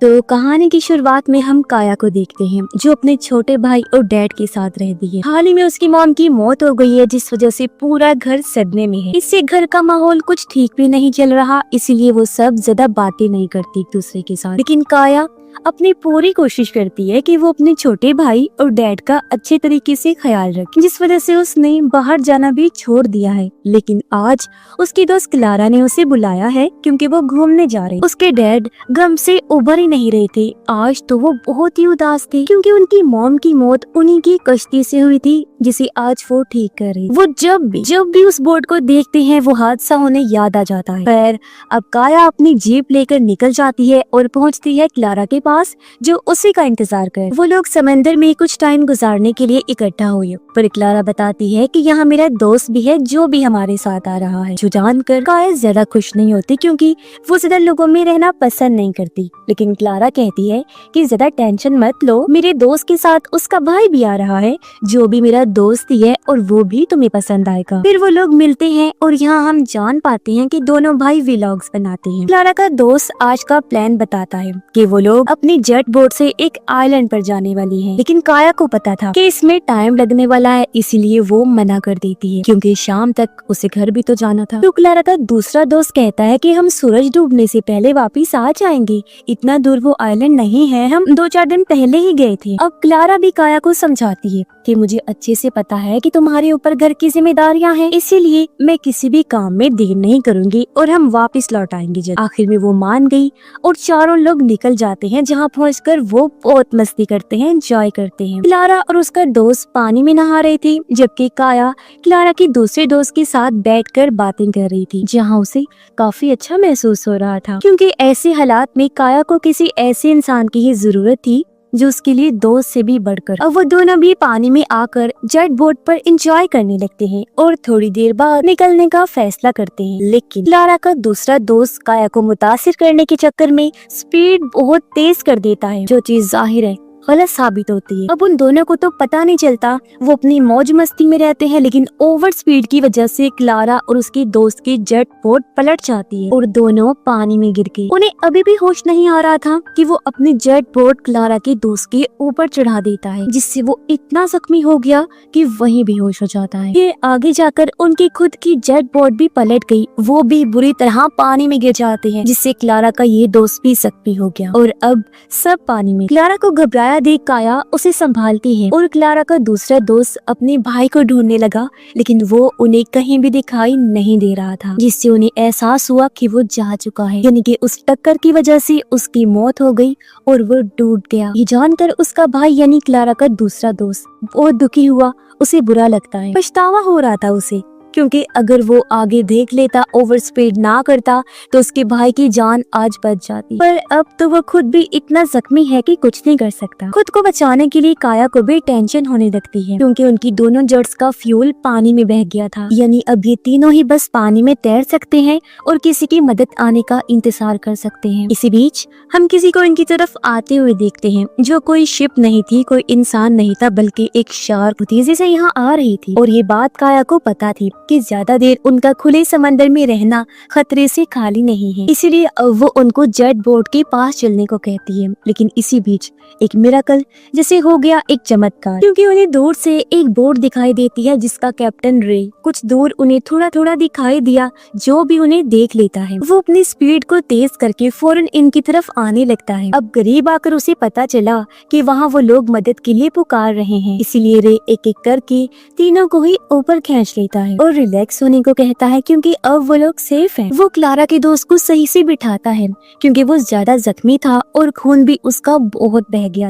तो कहानी की शुरुआत में हम काया को देखते हैं जो अपने छोटे भाई और डैड के साथ रहती है। हाल ही में उसकी मॉम की मौत हो गई है जिस वजह से पूरा घर सदमे में है। इससे घर का माहौल कुछ ठीक भी नहीं चल रहा, इसीलिए वो सब ज्यादा बातें नहीं करती एक दूसरे के साथ। लेकिन काया अपनी पूरी कोशिश करती है कि वो अपने छोटे भाई और डैड का अच्छे तरीके से ख्याल रखे, जिस वजह से उसने बाहर जाना भी छोड़ दिया है। लेकिन आज उसकी दोस्त क्लारा ने उसे बुलाया है क्योंकि वो घूमने जा रहे। उसके डैड गम से उभर ही नहीं रहे थे। आज तो वो बहुत ही उदास थे क्योंकि उनकी मॉम की मौत उन्हीं की कश्ती से हुई थी जिसे आज वो ठीक कर रहे। वो जब भी उस बोर्ड को देखते हैं वो हादसा उन्हें याद आ जाता है। पर अब काया अपनी जीप लेकर निकल जाती है और पहुंचती है क्लारा के पास जो उसी का इंतजार कर। वो लोग समंदर में कुछ टाइम गुजारने के लिए इकट्ठा हुए, पर क्लारा बताती है कि यहाँ मेरा दोस्त भी है जो भी हमारे साथ आ रहा है। जो जानकर काया ज्यादा खुश नहीं होती क्योंकि वो ज्यादा लोगों में रहना पसंद नहीं करती। लेकिन क्लारा कहती है कि ज्यादा टेंशन मत लो, मेरे दोस्त के साथ उसका भाई भी आ रहा है जो भी मेरा दोस्त ही है और वो भी तुम्हें पसंद आएगा। फिर वो लोग मिलते हैं और यहाँ हम जान पाते हैं कि दोनों भाई व्लॉग्स बनाते हैं। क्लारा का दोस्त आज का प्लान बताता है कि वो लोग अपनी जेट बोट से एक आइलैंड पर जाने वाली है। लेकिन काया को पता था कि इसमें टाइम लगने वाला है, इसीलिए वो मना कर देती है क्योंकि शाम तक उसे घर भी तो जाना था। तो क्लारा का दूसरा दोस्त कहता है कि हम सूरज डूबने से पहले वापिस आ जाएंगे, इतना दूर वो आइलैंड नहीं है, हम 2-4 दिन पहले ही गए थे। अब क्लारा भी काया को समझाती है कि मुझे अच्छे से पता है कि तुम्हारे ऊपर घर की जिम्मेदारियां हैं, इसीलिए मैं किसी भी काम में देर नहीं करूंगी और हम वापस लौट आएंगे जल्द। आखिर में वो मान गई और चारों लोग निकल जाते हैं, जहाँ पहुंचकर वो बहुत मस्ती करते हैं, एंजॉय करते हैं। क्लारा और उसका दोस्त पानी में नहा रहे थे जबकि काया क्लारा के दूसरे दोस्त के साथ बैठकर बातें कर रही थी, जहाँ उसे काफी अच्छा महसूस हो रहा था क्योंकि ऐसे हालात में काया को किसी ऐसे इंसान की ही जरूरत थी जो उसके लिए दोस्त से भी बढ़कर। अब वो दोनों भी पानी में आकर जेट बोट पर एंजॉय करने लगते हैं और थोड़ी देर बाद निकलने का फैसला करते हैं। लेकिन क्लारा का दूसरा दोस्त काया को मुतासिर करने के चक्कर में स्पीड बहुत तेज कर देता है, जो चीज जाहिर है गलत साबित होती है। अब उन दोनों को तो पता नहीं चलता, वो अपनी मौज मस्ती में रहते हैं, लेकिन ओवर स्पीड की वजह से क्लारा और उसके दोस्त की जेट बोट पलट जाती है और दोनों पानी में गिर गए। उन्हें अभी भी होश नहीं आ रहा था कि वो अपनी जेट बोट क्लारा के दोस्त के ऊपर चढ़ा देता है, जिससे वो इतना जख्मी हो गया कि वहीं बेहोश हो जाता है। फिर आगे जाकर उनकी खुद की जेट बोट भी पलट गई, वो भी बुरी तरह पानी में गिर जाते हैं, जिससे क्लारा का ये दोस्त भी जख्मी हो गया और अब सब पानी में। क्लारा को घबराया देख काया उसे संभालती है और क्लारा का दूसरा दोस्त अपने भाई को ढूंढने लगा, लेकिन वो उन्हें कहीं भी दिखाई नहीं दे रहा था, जिससे उन्हें एहसास हुआ कि वो जा चुका है, यानी कि उस टक्कर की वजह से उसकी मौत हो गई और वो डूब गया। ये जानकर उसका भाई यानी क्लारा का दूसरा दोस्त बहुत दुखी हुआ, उसे बुरा लगता है, पछतावा हो रहा था उसे क्योंकि अगर वो आगे देख लेता, ओवर स्पीड ना करता तो उसके भाई की जान आज बच जाती। पर अब तो वो खुद भी इतना जख्मी है कि कुछ नहीं कर सकता। खुद को बचाने के लिए काया को भी टेंशन होने लगती है क्योंकि उनकी दोनों जेट्स का फ्यूल पानी में बह गया था, यानी अब ये तीनों ही बस पानी में तैर सकते हैं और किसी की मदद आने का इंतजार कर सकते हैं। इसी बीच हम किसी को इनकी तरफ आते हुए देखते हैं, जो कोई शिप नहीं थी, कोई इंसान नहीं था, बल्कि एक शार्क तेजी से यहाँ आ रही थी। और ये बात काया को पता थी कि ज्यादा देर उनका खुले समंदर में रहना खतरे से खाली नहीं है, इसीलिए वो उनको जेट बोट के पास चलने को कहती है। लेकिन इसी बीच एक मिरेकल जैसे हो गया, एक चमत्कार, क्योंकि उन्हें दूर से एक बोट दिखाई देती है जिसका कैप्टन रे। कुछ दूर उन्हें थोड़ा थोड़ा दिखाई दिया, जो भी उन्हें देख लेता है वो अपनी स्पीड को तेज करके फौरन इनकी तरफ आने लगता है। अब करीब आकर उसे पता चला कि वहाँ वो लोग मदद के लिए पुकार रहे हैं, इसीलिए रे एक एक करके तीनों को ही ऊपर खींच लेता है और रिलैक्स होने को कहता है क्योंकि अब वो लोग सेफ हैं। वो क्लारा के दोस्त को सही से बिठाता है क्योंकि वो ज्यादा जख्मी था और खून भी उसका बहुत बह गया।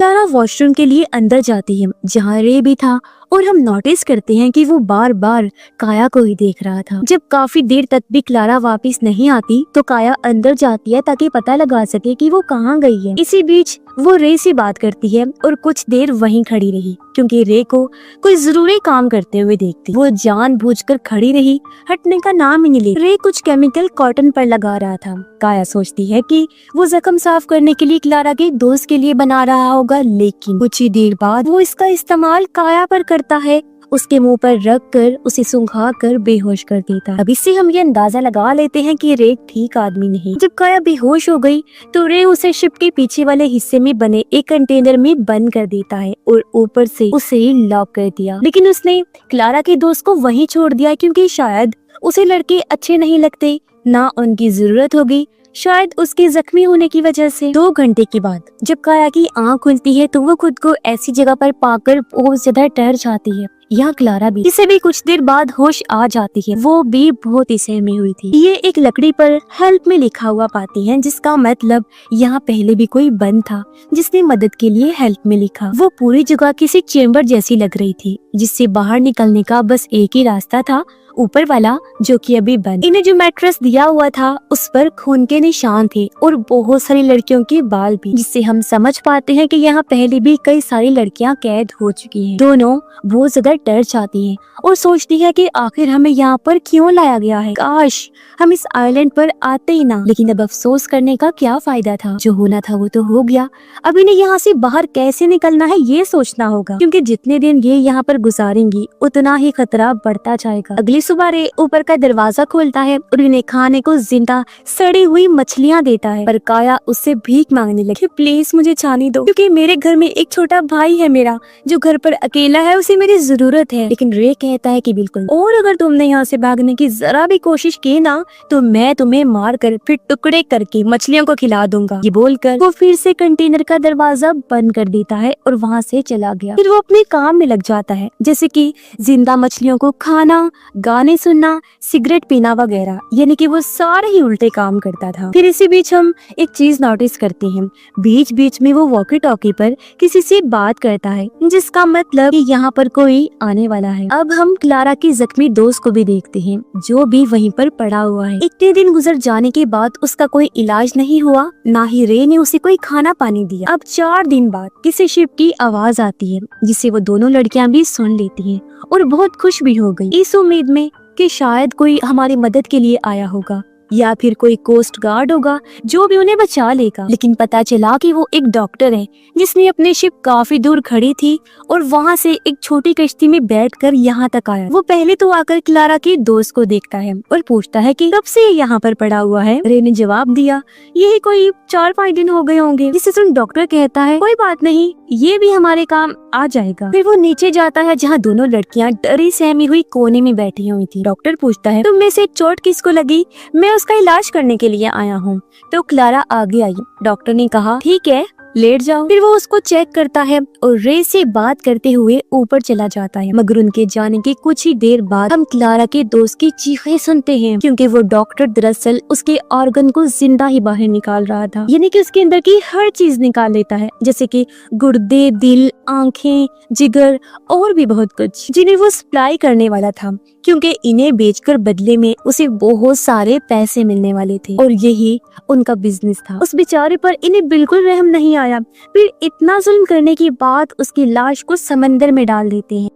क्लारा वॉशरूम के लिए अंदर जाती है जहाँ रे भी था और हम नोटिस करते हैं कि वो बार बार काया को ही देख रहा था। जब काफी देर तक भी क्लारा वापस नहीं आती तो काया अंदर जाती है ताकि पता लगा सके कि वो कहाँ गई है। इसी बीच वो रे से बात करती है और कुछ देर वहीं खड़ी रही क्योंकि रे को कोई जरूरी काम करते हुए देखती। वो जानबूझकर खड़ी रही, हटने का नाम ही नहीं ले। रे कुछ केमिकल कॉटन पर लगा रहा था। काया सोचती है कि वो जख्म साफ करने के लिए क्लारा के दोस्त के लिए बना रहा होगा, लेकिन कुछ ही देर बाद वो इसका इस्तेमाल काया पर करता है उसके मुंह पर रख कर उसे सुंघा कर बेहोश कर देता। अब इससे हम ये अंदाजा लगा लेते हैं कि रे ठीक आदमी नहीं। जब काया बेहोश हो गई तो रे उसे शिप के पीछे वाले हिस्से में बने एक कंटेनर में बंद कर देता है और ऊपर से उसे लॉक कर दिया। लेकिन उसने क्लारा के दोस्त को वहीं छोड़ दिया क्योंकि शायद उसे लड़के अच्छे नहीं लगते, ना उनकी जरूरत होगी, शायद उसके जख्मी होने की वजह से। 2 घंटे के बाद जब काया की आंख खुलती है तो वो खुद को ऐसी जगह पर पाकर बहुत ज्यादा डर जाती है। यहाँ क्लारा भी, इसे भी कुछ देर बाद होश आ जाती है। वो भी बहुत ही सहमी हुई थी। ये एक लकड़ी पर हेल्प में लिखा हुआ पाती है, जिसका मतलब यहाँ पहले भी कोई बंद था जिसने मदद के लिए हेल्प में लिखा। वो पूरी जगह किसी चेम्बर जैसी लग रही थी जिससे बाहर निकलने का बस एक ही रास्ता था, ऊपर वाला, जो कि अभी बंद। इन्हें जो मैट्रेस दिया हुआ था उस पर खून के निशान थे और बहुत सारी लड़कियों के बाल भी, जिससे हम समझ पाते हैं कि यहाँ पहले भी कई सारी लड़कियां कैद हो चुकी हैं। दोनों बहुत ज्यादा डर जाती हैं और सोचती है कि आखिर हमें यहाँ पर क्यों लाया गया है, काश हम इस आइलैंड पर आते ही ना। लेकिन अब अफसोस करने का क्या फायदा था, जो होना था वो तो हो गया। अब इन्हें यहाँ से बाहर कैसे निकलना है ये सोचना होगा, क्योंकि जितने दिन ये यहाँ पर गुजारेंगी उतना ही खतरा बढ़ता जाएगा। अगली सुबह रे ऊपर का दरवाजा खोलता है और इन्हें खाने को जिंदा सड़ी हुई मछलियाँ देता है, पर काया उससे भीख मांगने लगी, प्लीज मुझे जाने दो, क्योंकि मेरे घर में एक छोटा भाई है मेरा जो घर पर अकेला है, उसे मेरी जरूरत है। लेकिन रे कहता है कि बिल्कुल, और अगर तुमने यहाँ से भागने की जरा भी कोशिश की ना तो मैं तुम्हें मार कर फिर टुकड़े करके मछलियों को खिला दूंगा। ये बोलकर वो फिर से कंटेनर का दरवाजा बंद कर देता है और वहाँ से चला गया। फिर वो अपने काम में लग जाता है, जैसे कि जिंदा मछलियों को खाना, गाने सुनना, सिगरेट पीना वगैरह, यानी कि वो सारे ही उल्टे काम करता था। फिर इसी बीच हम एक चीज नोटिस करते हैं, बीच बीच में वो वॉकी टॉकी पर किसी से बात करता है, जिसका मतलब कि यहाँ पर कोई आने वाला है। अब हम क्लारा की जख्मी दोस्त को भी देखते हैं जो भी वहीं पर पड़ा हुआ है। इतने दिन गुजर जाने के बाद उसका कोई इलाज नहीं हुआ, ना ही रे ने उसे कोई खाना पानी दिया। अब 4 दिन बाद किसी शिप की आवाज आती है जिसे वो दोनों लड़कियां भी सुन लेती हैं और बहुत खुश भी हो गई, इस उम्मीद में कि शायद कोई हमारी मदद के लिए आया होगा या फिर कोई कोस्ट गार्ड होगा जो भी उन्हें बचा लेगा। लेकिन पता चला कि वो एक डॉक्टर है जिसने अपनी शिप काफी दूर खड़ी थी और वहाँ से एक छोटी कश्ती में बैठकर यहाँ तक आया। वो पहले तो आकर क्लारा के दोस्त को देखता है और पूछता है कि कब से ये यहाँ पर पड़ा हुआ है। रे ने जवाब दिया, यही कोई 4-5 दिन हो गए होंगे। जिसे सुन डॉक्टर कहता है, कोई बात नहीं, ये भी हमारे काम आ जाएगा। फिर वो नीचे जाता है जहाँ दोनों लड़कियाँ डरी सहमी हुई कोने में बैठी हुई थी। डॉक्टर पूछता है, तुम में से चोट किसको लगी, मैं उसका इलाज करने के लिए आया हूँ। तो क्लारा आगे आई। डॉक्टर ने कहा, ठीक है, लेट जाओ। फिर वो उसको चेक करता है और रे से बात करते हुए ऊपर चला जाता है। मगर उनके जाने के कुछ ही देर बाद हम क्लारा के दोस्त की चीखें सुनते हैं, क्योंकि वो डॉक्टर दरअसल उसके ऑर्गन को जिंदा ही बाहर निकाल रहा था, यानी कि उसके अंदर की हर चीज निकाल लेता है, जैसे कि गुर्दे, दिल, आंखें, जिगर और भी बहुत कुछ, जिन्हें वो सप्लाई करने वाला था, क्योंकि इन्हें बेचकर बदले में उसे बहुत सारे पैसे मिलने वाले थे और यही उनका बिजनेस था। उस बेचारे पर इन्हें बिल्कुल रहम नहीं आया। फिर इतना जुल्म करने के बाद उसकी लाश को समंदर में डाल देते हैं।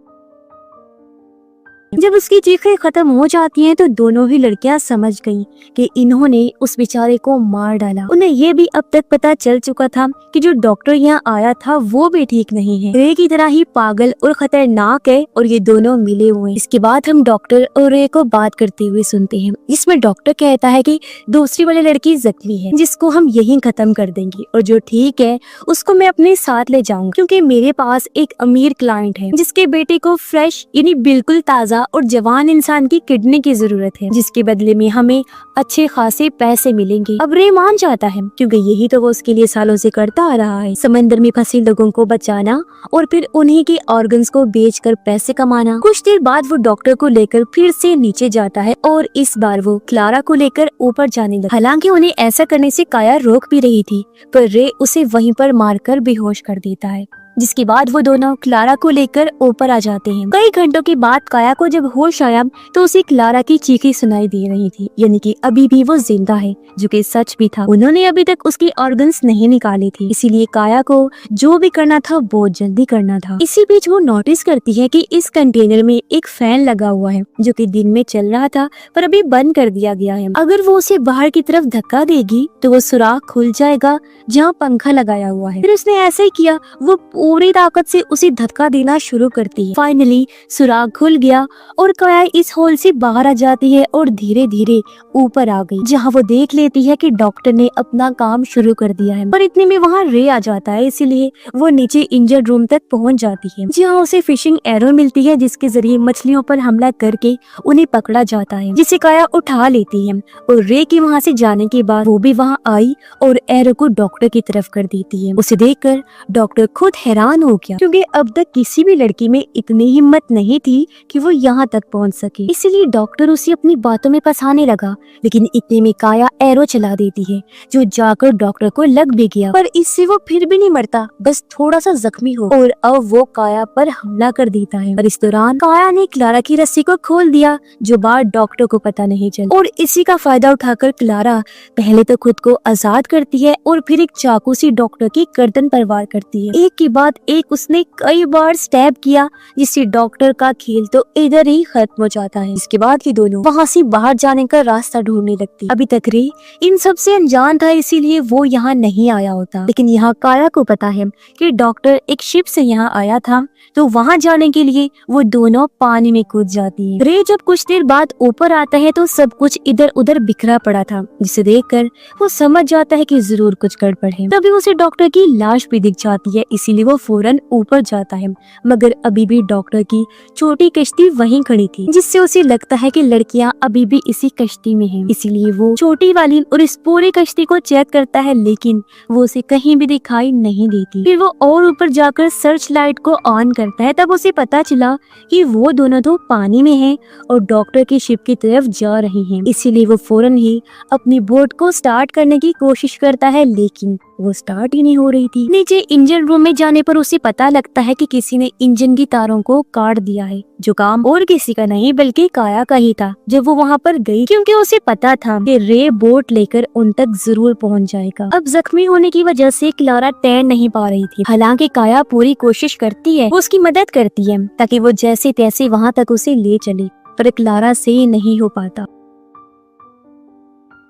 जब उसकी चीखें खत्म हो जाती हैं तो दोनों ही लड़कियां समझ गईं कि इन्होंने उस बेचारे को मार डाला। उन्हें ये भी अब तक पता चल चुका था कि जो डॉक्टर यहाँ आया था वो भी ठीक नहीं है, रे की तरह ही पागल और खतरनाक है और ये दोनों मिले हुए हैं। इसके बाद हम डॉक्टर और रे को बात करते हुए सुनते हैं, जिसमें डॉक्टर कहता है कि दूसरी वाली लड़की जख्मी है जिसको हम यहीं खत्म कर देंगे और जो ठीक है उसको मैं अपने साथ ले जाऊंगा, क्योंकि मेरे पास एक अमीर क्लाइंट है जिसके बेटे को फ्रेश यानी बिल्कुल ताजा और जवान इंसान की किडनी की जरूरत है, जिसके बदले में हमें अच्छे खासे पैसे मिलेंगे। अब रे मान जाता है क्योंकि यही तो वो उसके लिए सालों से करता आ रहा है, समंदर में फंसे लोगों को बचाना और फिर उन्हीं के ऑर्गन्स को बेचकर पैसे कमाना। कुछ देर बाद वो डॉक्टर को लेकर फिर से नीचे जाता है और इस बार वो क्लारा को लेकर ऊपर जाने लगा। हालांकि उन्हें ऐसा करने से काया रोक भी रही थी, पर रे उसे वहीं पर मारकर बेहोश कर देता है, जिसके बाद वो दोनों क्लारा को लेकर ऊपर आ जाते हैं। कई घंटों के बाद काया को जब होश आया तो उसे क्लारा की चीखें सुनाई दे रही थी, यानी कि अभी भी वो जिंदा है, जो कि सच भी था। उन्होंने अभी तक उसकी ऑर्गन्स नहीं निकाले थे, इसीलिए काया को जो भी करना था बहुत जल्दी करना था। इसी बीच वो नोटिस करती है कि इस कंटेनर में एक फैन लगा हुआ है जो कि दिन में चल रहा था पर अभी बंद कर दिया गया है। अगर वो उसे बाहर की तरफ धक्का देगी तो वो सुराख खुल जाएगा जहाँ पंखा लगाया हुआ है। फिर उसने ऐसा ही किया, वो पूरी ताकत से उसे धक्का देना शुरू करती है। फाइनली सुराग खुल गया और काया इस होल से बाहर आ जाती है और धीरे धीरे ऊपर आ गई, जहाँ वो देख लेती है कि डॉक्टर ने अपना काम शुरू कर दिया है। पर इतने में वहाँ रे आ जाता है, इसीलिए वो नीचे इंजर्ड रूम तक पहुँच जाती है, जहाँ उसे फिशिंग एरो मिलती है, जिसके जरिए मछलियों पर हमला करके उन्हें पकड़ा जाता है, जिसे काया उठा लेती है। और रे के वहाँ से जाने के बाद वो भी वहाँ आई और एरो को डॉक्टर की तरफ कर देती है। उसे देखकर डॉक्टर खुद हैरान हो गया, क्योंकि अब तक किसी भी लड़की में इतनी हिम्मत नहीं थी कि वो यहाँ तक पहुँच सके। इसीलिए डॉक्टर उसे अपनी बातों में फंसाने लगा, लेकिन इतने में काया एरो चला देती है, जो जाकर डॉक्टर को लग भी गया। पर इससे वो फिर भी नहीं मरता, बस थोड़ा सा जख्मी हो, और अब वो काया पर हमला कर देता है। पर इस दौरान काया ने क्लारा की रस्सी को खोल दिया, जो बात डॉक्टर को पता नहीं चला। और इसी का फायदा उठाकर क्लारा पहले तो खुद को आजाद करती है और फिर एक चाकू से डॉक्टर की गर्दन पर वार करती है। एक के बाद एक उसने कई बार स्टैब किया, जिससे डॉक्टर का खेल तो इधर ही खत्म हो जाता है। इसके बाद ये दोनों वहाँ से बाहर जाने का रास्ता ढूंढने लगती। अभी तक रे इन सब से अनजान था, इसीलिए वो यहाँ नहीं आया होता। लेकिन यहाँ काया को पता है कि डॉक्टर एक शिप से यहाँ आया था, तो वहाँ जाने के लिए वो दोनों पानी में कूद जाती है। रे जब कुछ देर बाद ऊपर आता है तो सब कुछ इधर उधर बिखरा पड़ा था, जिसे देखकर वो समझ जाता है कि जरूर कुछ गड़बड़ है। तभी उसे डॉक्टर की लाश भी दिख जाती है, इसीलिए वो फौरन ऊपर जाता है, मगर अभी भी डॉक्टर की छोटी कश्ती वहीं खड़ी थी, जिससे उसे लगता है कि लड़कियां अभी भी इसी कश्ती में हैं। इसीलिए वो छोटी वाली और इस पूरी कश्ती को चेक करता है, लेकिन वो उसे कहीं भी दिखाई नहीं देती। फिर वो और ऊपर जाकर सर्च लाइट को ऑन करता है, तब उसे पता चला कि वो दोनों तो पानी में हैं और डॉक्टर की शिप की तरफ जा रही हैं। इसीलिए वो फौरन ही अपनी बोट को स्टार्ट करने की कोशिश करता है, लेकिन वो स्टार्ट ही नहीं हो रही थी। नीचे इंजन रूम में जाने पर उसे पता लगता है कि किसी ने इंजन की तारों को काट दिया है, जो काम और किसी का नहीं बल्कि काया का ही था। जब वो वहाँ पर गई, क्योंकि उसे पता था कि रे बोट लेकर उन तक जरूर पहुँच जाएगा। अब जख्मी होने की वजह से क्लारा तैर नहीं पा रही थी। हालांकि काया पूरी कोशिश करती है, वो उसकी मदद करती है ताकि वो जैसे तैसे वहाँ तक उसे ले चले, पर क्लारा से नहीं हो पाता।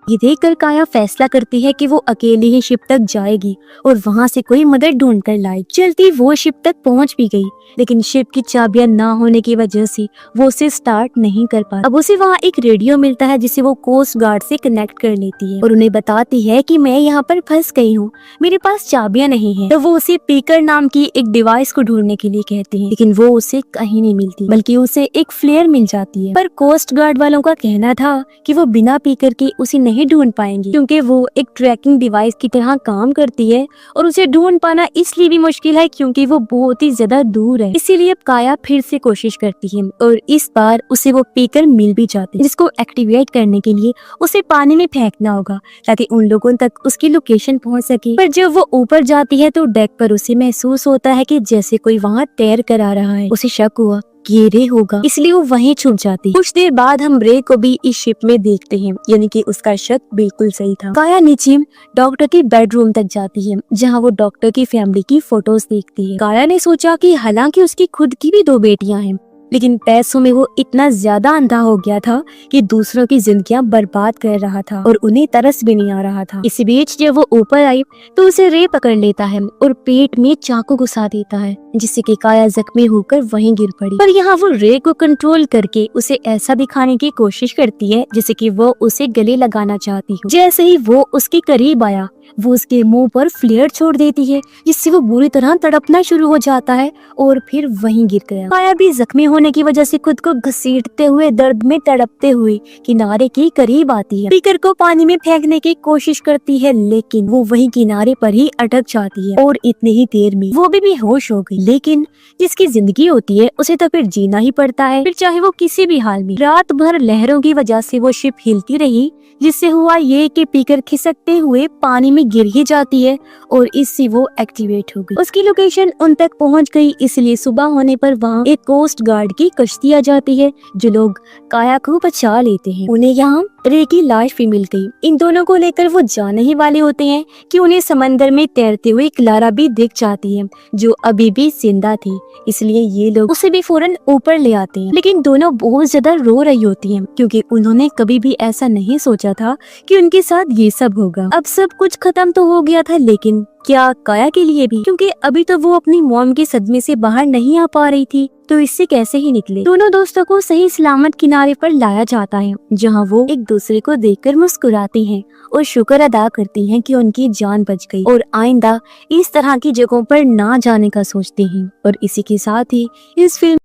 ये देखकर काया फैसला करती है कि वो अकेली ही शिप तक जाएगी और वहाँ से कोई मदद ढूंढ कर लाएगी। चलती वो शिप तक पहुँच भी गई, लेकिन शिप की चाबियां ना होने की वजह से वो उसे स्टार्ट नहीं कर पाती। अब उसे वहाँ एक रेडियो मिलता है, जिसे वो कोस्ट गार्ड से कनेक्ट कर लेती है और उन्हें बताती है कि मैं यहाँ पर फंस गई हूँ, मेरे पास चाबियां नहीं है। तो वो उसे पीकर नाम की एक डिवाइस को ढूंढने के लिए कहते हैं, लेकिन वो उसे कहीं नहीं मिलती, बल्कि उसे एक फ्लेयर मिल जाती है। पर कोस्ट गार्ड वालों का कहना था कि वो बिना पीकर के उसे नहीं ढूंढ पाएंगे, क्योंकि वो एक ट्रैकिंग डिवाइस की तरह काम करती है और उसे ढूंढ पाना इसलिए भी मुश्किल है क्योंकि वो बहुत ही ज्यादा दूर है। इसीलिए अब काया फिर से कोशिश करती है और इस बार उसे वो पीकर मिल भी जाती है, जिसको एक्टिवेट करने के लिए उसे पानी में फेंकना होगा ताकि उन लोगों तक उसकी लोकेशन पहुंच सके। पर जब वो ऊपर जाती है तो डेक पर उसे महसूस होता है कि जैसे कोई वहाँ तैर कर आ रहा है। उसे शक हुआ कि ये रे होगा, इसलिए वो वहीं छुप जाती है। कुछ देर बाद हम रे को भी इस शिप में देखते हैं, यानी कि उसका शक बिल्कुल सही था। काया नीचे डॉक्टर के बेडरूम तक जाती है, जहाँ वो डॉक्टर की फैमिली की फोटोज देखती है। काया ने सोचा कि हालांकि उसकी खुद की भी 2 बेटियां हैं, लेकिन पैसों में वो इतना ज्यादा अंधा हो गया था कि दूसरों की जिंदगियां बर्बाद कर रहा था और उन्हें तरस भी नहीं आ रहा था। इसी बीच जब वो ऊपर आई तो उसे रे पकड़ लेता है और पेट में चाकू घुसा देता है, जिससे कि काया जख्मी होकर वहीं गिर पड़ी। पर यहाँ वो रे को कंट्रोल करके उसे ऐसा दिखाने की कोशिश करती है जैसे कि वो उसे गले लगाना चाहती हो। जैसे ही वो उसके करीब आया, वो उसके मुंह पर फ्लेयर छोड़ देती है, जिससे वो बुरी तरह तड़पना शुरू हो जाता है और फिर वहीं गिर गया। काया भी जख्मी होने की वजह से खुद को घसीटते हुए दर्द में तड़पते हुए किनारे के करीब आती है। पीकर को पानी में फेंकने की कोशिश करती है, लेकिन वो वहीं किनारे पर ही अटक जाती है और इतनी ही देर में वो भी बेहोश हो गई। लेकिन जिसकी जिंदगी होती है उसे तो फिर जीना ही पड़ता है, फिर चाहे वो किसी भी हाल में। रात भर लहरों की वजह से वो शिप हिलती रही, जिससे हुआ ये कि पीकर खिसकते हुए पानी में गिर ही जाती है और इससे वो एक्टिवेट हो गई। उसकी लोकेशन उन तक पहुंच गई, इसलिए सुबह होने पर वहाँ एक कोस्ट गार्ड की कश्ती आ जाती है, जो लोग काया को बचा लेते हैं। उन्हें यहाँ रे की लाश भी मिल गई। इन दोनों को लेकर वो जाने ही वाले होते हैं कि उन्हें समंदर में तैरते हुए क्लारा भी दिख जाती है, जो अभी भी जिंदा थी। इसलिए ये लोग उसे भी फौरन ऊपर ले आते हैं, लेकिन दोनों बहुत ज्यादा रो रही होती हैं, क्योंकि उन्होंने कभी भी ऐसा नहीं सोचा था कि उनके साथ ये सब होगा। अब सब कुछ खत्म तो हो गया था, लेकिन क्या काया के लिए भी? क्योंकि अभी तो वो अपनी मॉम के सदमे से बाहर नहीं आ पा रही थी, तो इससे कैसे ही निकले। दोनों दोस्तों को सही सलामत किनारे पर लाया जाता है, जहां वो एक दूसरे को देखकर मुस्कुराते हैं और शुक्र अदा करती हैं कि उनकी जान बच गई और आइंदा इस तरह की जगहों पर ना जाने का सोचते हैं। और इसी के साथ ही इस फिल्म